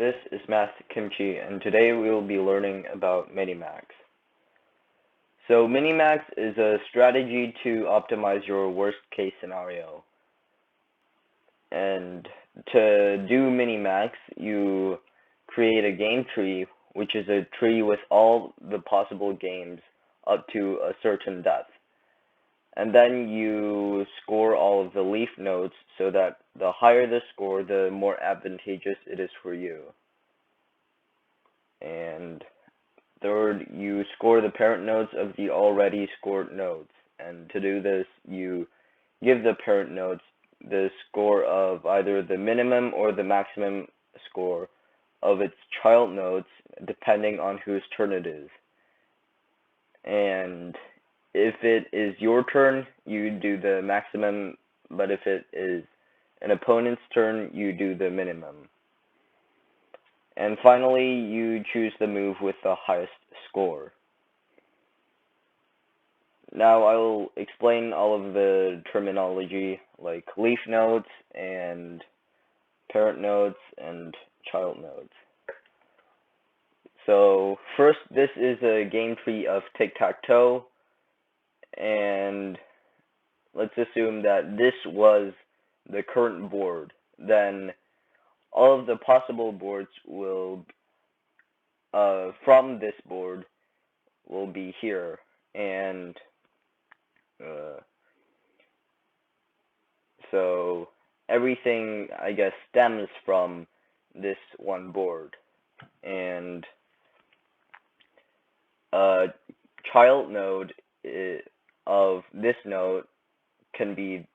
this is Math Kimchi, and today we will be learning about Minimax. So Minimax is a strategy to optimize your worst case scenario. And to do Minimax, you create a game tree, which is a tree with all the possible games up to a certain depth. And then you score all of the leaf nodes so that the higher the score, the more advantageous it is for you. And third, you score the parent nodes of the already scored nodes. And to do this, you give the parent nodes the score of either the minimum or the maximum score of its child nodes, depending on whose turn it is. And if it is your turn, you do the maximum, but if it is an opponent's turn, you do the minimum. And finally, you choose the move with the highest score. Now I will explain all of the terminology, like leaf nodes and parent nodes and child nodes. So first, this is a game tree of tic-tac-toe, and let's assume that this was the current board. Then all of the possible boards will, from this board, will be here, and so everything, I guess, stems from this one board. And a child node of this node can be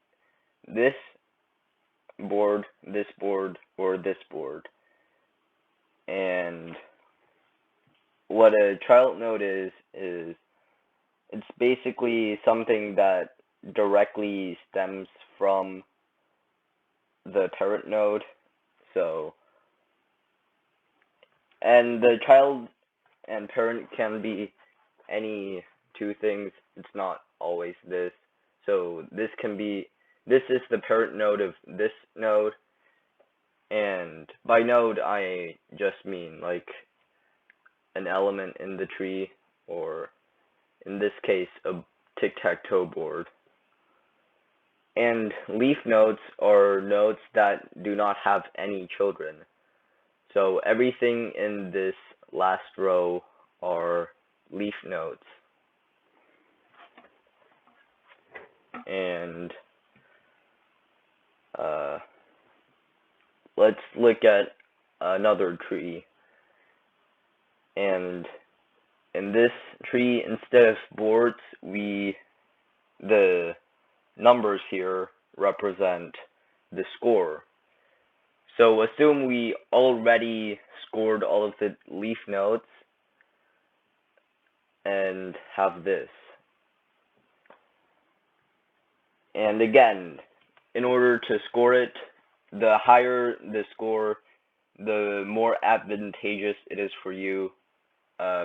this board, or this board. And what a child node is it's basically something that directly stems from the parent node. So, and the child and parent can be any two things. It's not always this. So this is the parent node of this node, and by node I just mean like an element in the tree, or in this case a tic-tac-toe board. And leaf nodes are nodes that do not have any children. So everything in this last row are leaf nodes. And let's look at another tree. And in this tree, instead of boards, the numbers here represent the score. So assume we already scored all of the leaf nodes and have this. And again, in order to score it, the higher the score, the more advantageous it is for you.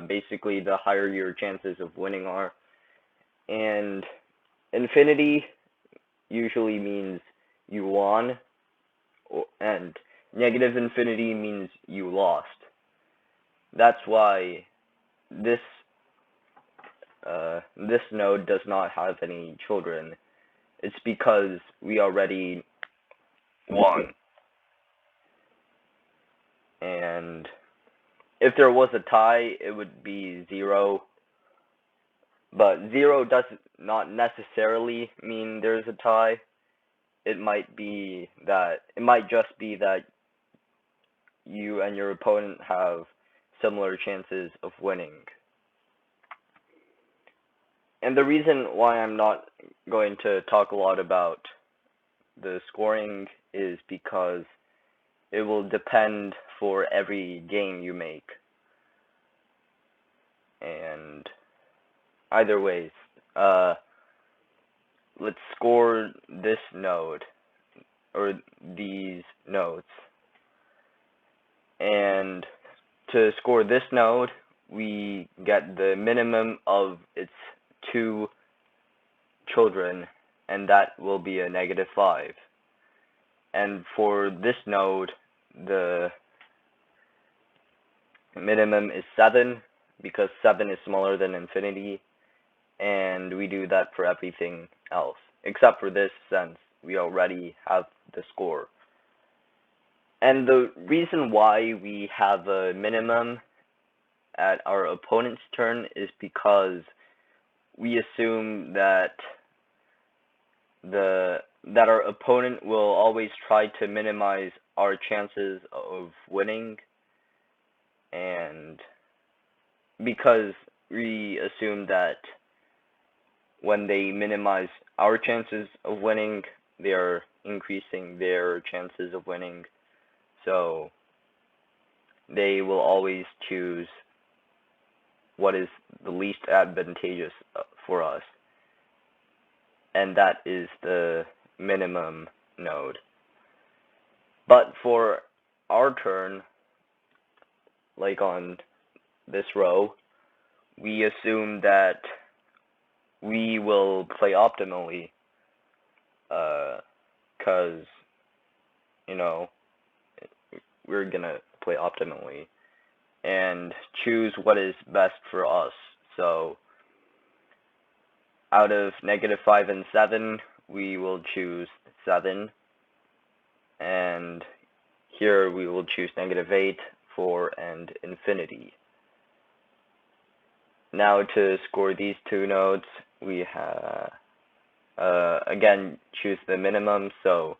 Basically, the higher your chances of winning are. And infinity usually means you won, and negative infinity means you lost. That's why this node does not have any children. It's because we already won. And if there was a tie, it would be 0. But 0 does not necessarily mean there's a tie. It might just be that you and your opponent have similar chances of winning. And the reason why I'm not going to talk a lot about the scoring is because it will depend for every game you make. And either ways, let's score this node, or these nodes. And to score this node, we get the minimum of its 2 children, and that will be a -5. And for this node, the minimum is 7 because 7 is smaller than infinity, and we do that for everything else except for this, since we already have the score. And the reason why we have a minimum at our opponent's turn is because we assume that our opponent will always try to minimize our chances of winning, and because we assume that when they minimize our chances of winning, they are increasing their chances of winning, so they will always choose what is the least advantageous for us, and that is the minimum node. But for our turn, like on this row, we assume that we will play optimally, because, we're gonna play optimally and choose what is best for us. So out of -5 and 7, we will choose 7, and here we will choose -8, 4, and infinity. Now to score these two nodes, we have again choose the minimum, so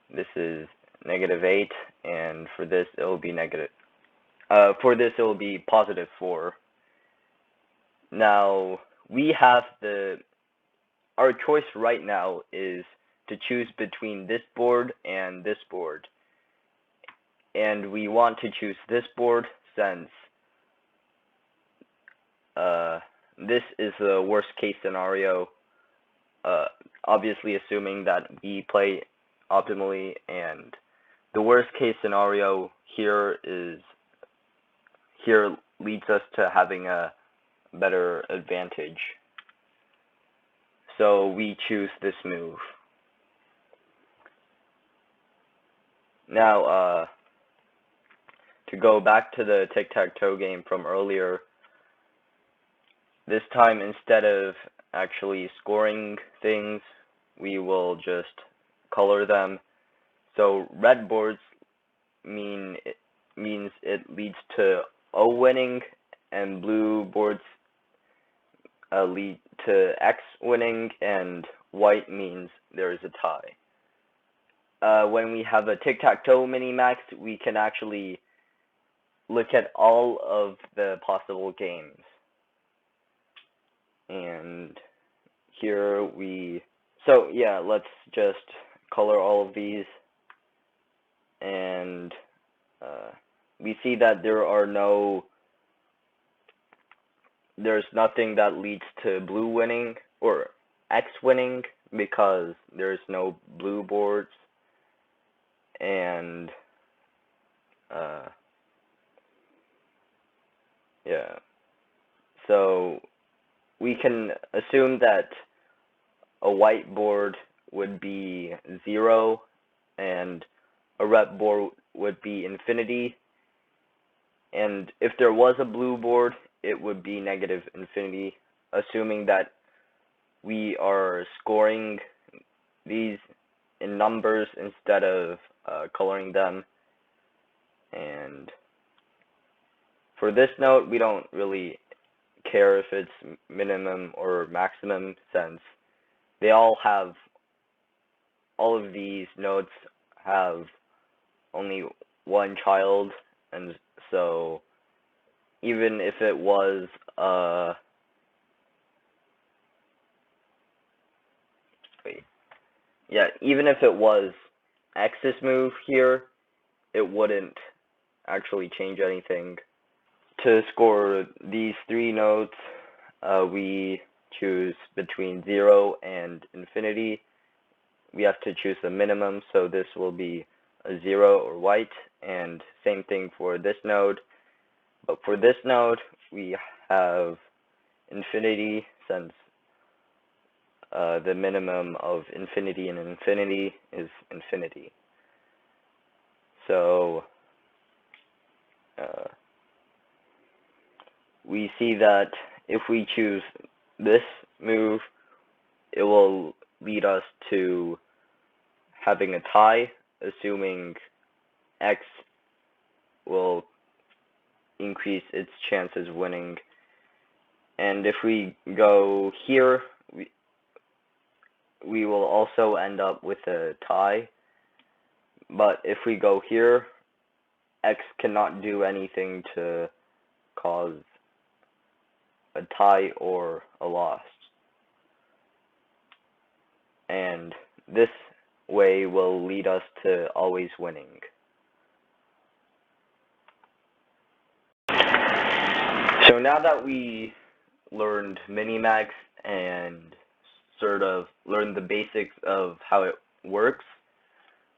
this is -8, and for this it will be +4. Now we have our choice right now is to choose between this board and this board, and we want to choose this board since this is the worst case scenario, obviously assuming that we play optimally, and the worst case scenario here leads us to having a better advantage. So we choose this move. Now, to go back to the tic-tac-toe game from earlier, this time instead of actually scoring things, we will just color them. So red boards means it leads to O winning, and blue boards lead to X winning, and white means there is a tie. When we have a tic-tac-toe mini-max, we can actually look at all of the possible games. And here let's just color all of these, and we see that there's nothing that leads to blue winning or X winning because there's no blue boards, and so we can assume that a white board would be 0 and a red board would be infinity, and if there was a blue board, it would be -infinity, assuming that we are scoring these in numbers instead of coloring them. And for this node, we don't really care if it's minimum or maximum, since all of these nodes have only one child, and so even if it was even if it was X's move here, it wouldn't actually change anything. To score these 3 nodes, we choose between 0 and infinity. We have to choose the minimum, so this will be a 0 or white, and same thing for this node. But for this node, we have infinity, since the minimum of infinity and infinity is infinity. So we see that if we choose this move, it will lead us to having a tie, assuming X will increase its chances of winning. And if we go here, we will also end up with a tie. But if we go here, X cannot do anything to cause a tie or a loss. And this way will lead us to always winning. So now that we learned Minimax and sort of learned the basics of how it works,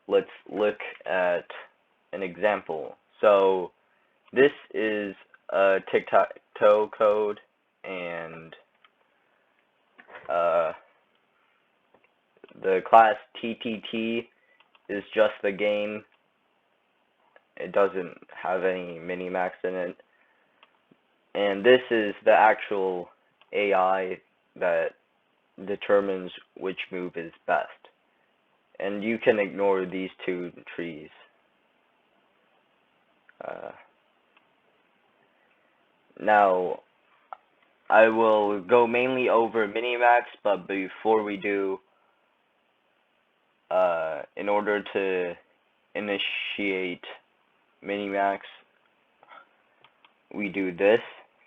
let's look at an example. So this is a tic-tac-toe code, and the class TTT is just the game. It doesn't have any Minimax in it. And this is the actual AI that determines which move is best. And you can ignore these two trees. Now, I will go mainly over Minimax, but before we do, in order to initiate Minimax, we do this.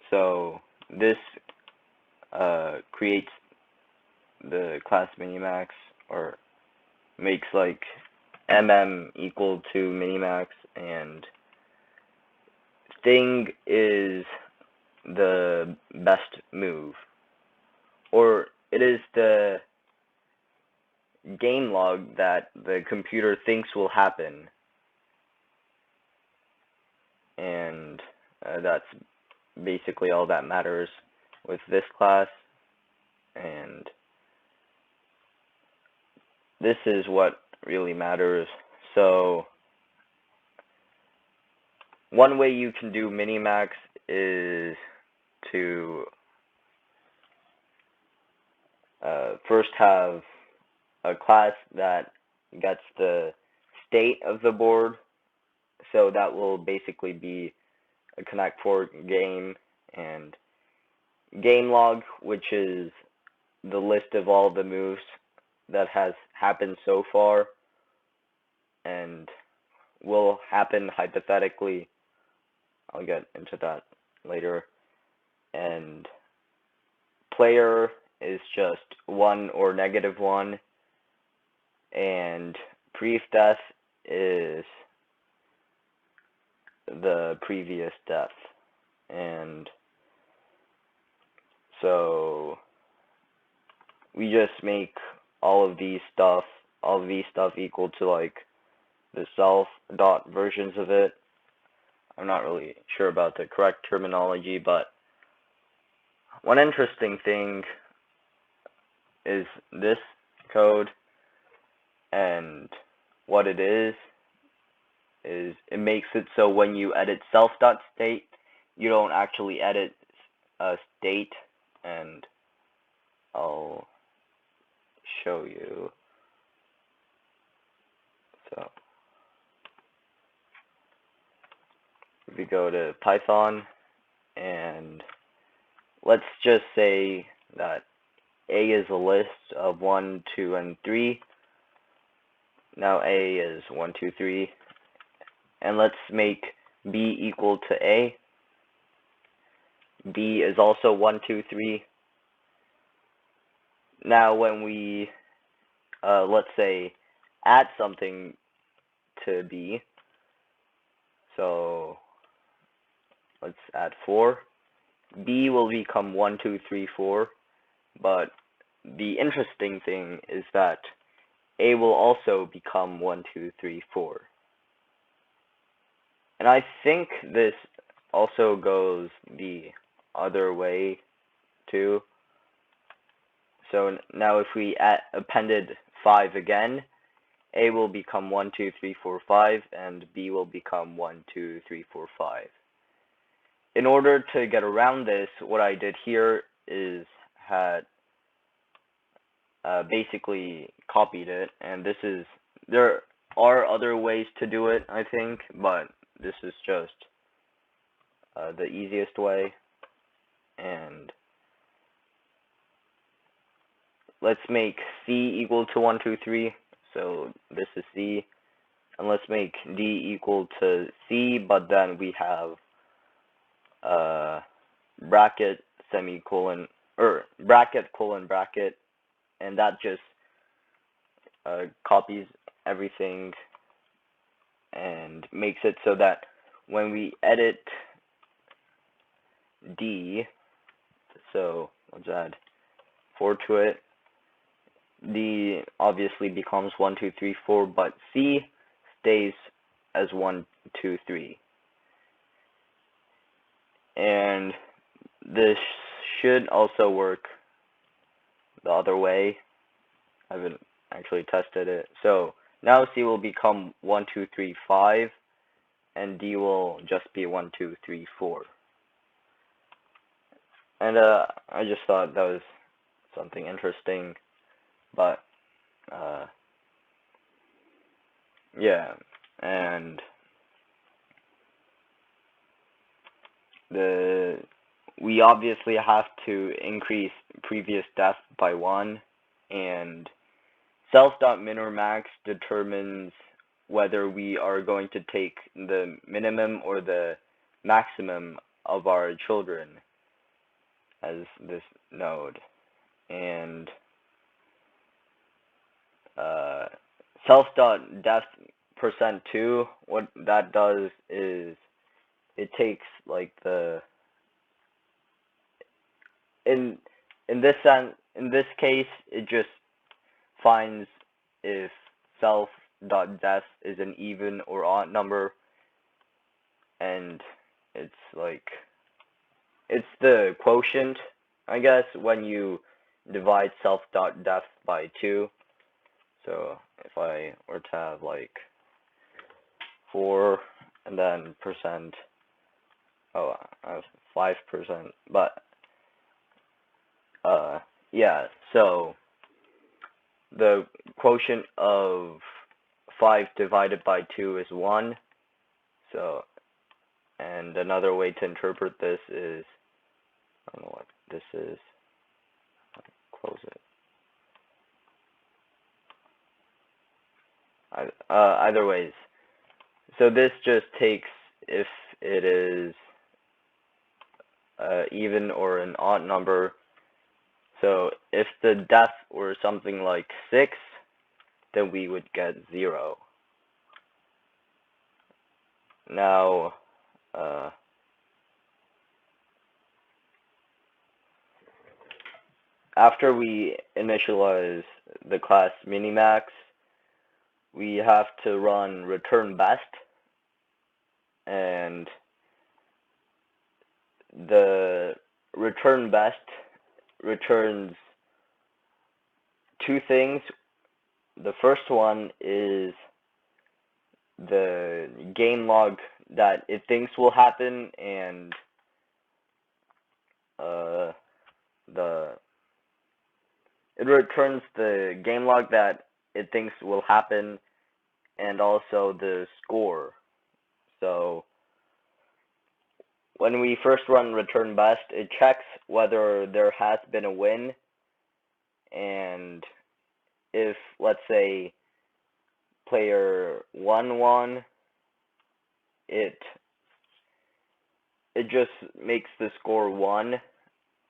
So this creates the class Minimax, or makes like MM equal to Minimax, and thing is the best move, or it is the game log that the computer thinks will happen, and that's basically all that matters with this class. And this is what really matters. So one way you can do Minimax is to first have a class that gets the state of the board. So that will basically be a Connect 4 game, and game log, which is the list of all the moves that has happened so far and will happen hypothetically. I'll get into that later. And player is just 1 or -1, and brief death is the previous death. And so we just make all of these stuff equal to like the self dot versions of it. I'm not really sure about the correct terminology, but one interesting thing is this code, and what it is it makes it so when you edit self.state, you don't actually edit a state, and I'll show you. So if we go to Python, and let's just say that A is a list of 1, 2, and 3. Now A is 1, 2, 3. And let's make B equal to A. B is also 1, 2, 3. Now when we, let's say, add something to B, so let's add 4. B will become 1, 2, 3, 4, but the interesting thing is that A will also become 1, 2, 3, 4. And I think this also goes the other way too. So now if we appended 5 again, A will become 1, 2, 3, 4, 5, and B will become 1, 2, 3, 4, 5. in order to get around this, what I did here is had basically copied it, and there are other ways to do it, I think, but this is just the easiest way. And let's make C equal to 1, 2, 3. So this is C, and let's make D equal to C, but then we have bracket, semicolon, or bracket, colon, bracket, and that just copies everything and makes it so that when we edit D, so let's add 4 to it, D obviously becomes 1, 2, 3, 4, but C stays as 1, 2, 3. And this should also work the other way. I haven't actually tested it. So now C will become 1, 2, 3, 5, and D will just be 1, 2, 3, 4. And I just thought that was something interesting, but yeah, and we obviously have to increase previous depth by 1, and self.minmax determines whether we are going to take the minimum or the maximum of our children as this node. And self.depth%2, what that does is it takes like in this case, it just finds if self.depth is an even or odd number, and it's the quotient, I guess, when you divide self.depth by 2. So if I were to have 4 and then percent, I have 5%, but yeah, so the quotient of 5 divided by 2 is 1. So, and another way to interpret this is, I don't know what this is. Close it. Either ways. So this just takes if it is even or an odd number. So if the depth were something like 6, then we would get 0. Now, after we initialize the class Minimax, we have to run return best, and the return best returns 2 things. The first one is the game log that it thinks will happen, and it returns the game log that it thinks will happen, and also the score. So when we first run return best, it checks whether there has been a win, and if, let's say, player 1 won, it just makes the score 1,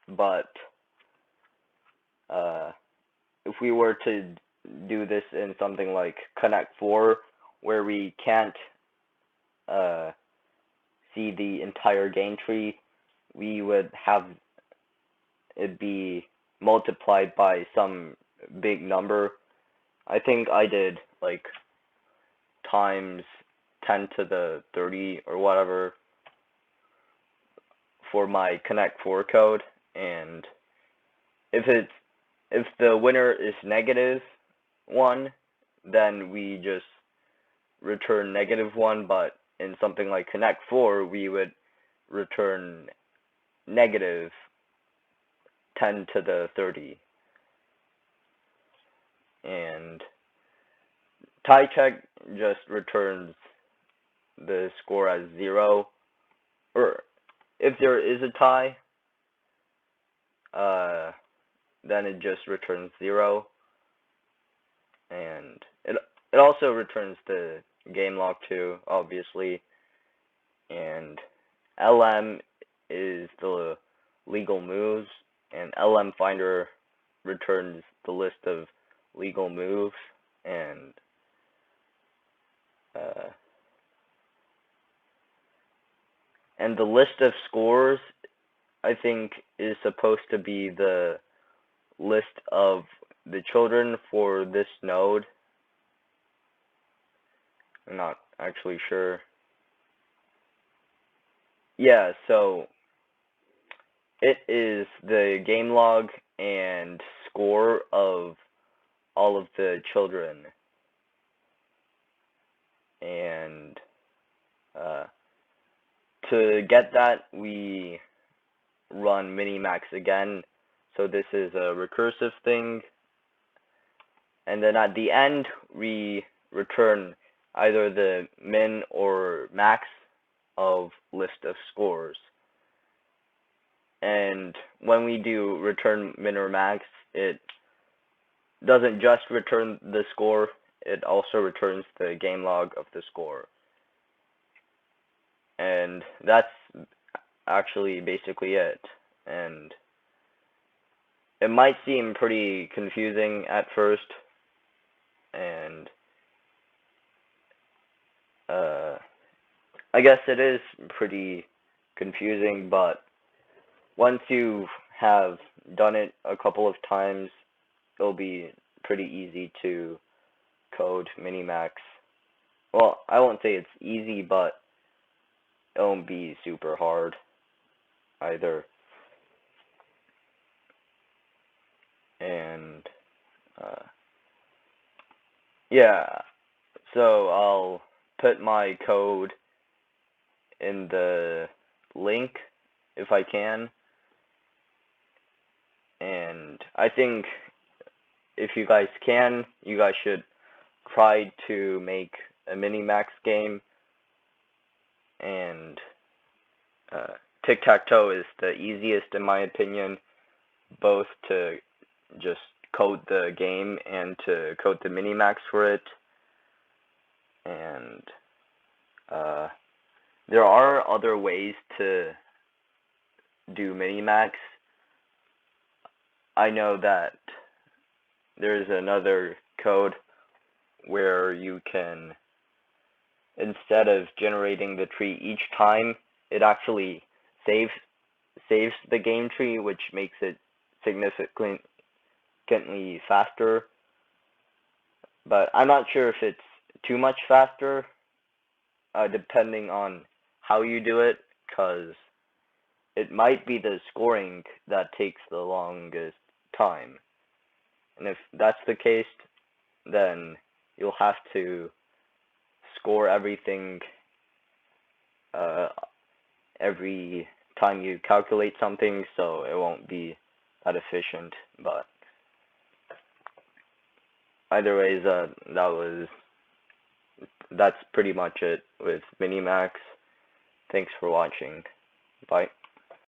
but if we were to do this in something like Connect 4, where we can't see the entire game tree, we would have it be multiplied by some big number. I think I did times 10 to the 30 or whatever for my Connect 4 code, and if the winner is -1, then we just return -1, but in something like Connect 4, we would return negative 10 to the 30. And tie check just returns the score as 0, or if there is a tie, then it just returns 0, and it also returns the game log too, obviously, and LM is the legal moves, and LM Finder returns the list of legal moves, and the list of scores, I think, is supposed to be the list of the children for this node. I'm not actually sure. Yeah, so it is the game log and score of all of the children. And to get that, we run Minimax again. So this is a recursive thing. And then at the end, we return either the min or max of list of scores. And when we do return min or max, it doesn't just return the score, it also returns the game log of the score. And that's actually basically it. And it might seem pretty confusing at first, and I guess it is pretty confusing, but once you have done it a couple of times, it'll be pretty easy to code Minimax. Well, I won't say it's easy, but it won't be super hard either. And yeah, so I'll put my code in the link if I can. And I think if you guys can, you guys should try to make a Minimax game. And tic-tac-toe is the easiest in my opinion, both to just code the game and to code the Minimax for it. And there are other ways to do Minimax. I know that there's another code where you can, instead of generating the tree each time, it actually saves the game tree, which makes it significantly faster. But I'm not sure if it's too much faster, depending on how you do it, because it might be the scoring that takes the longest time. And if that's the case, then you'll have to score everything every time you calculate something, so it won't be that efficient. But either ways, that's pretty much it with Minimax. Thanks for watching. Bye.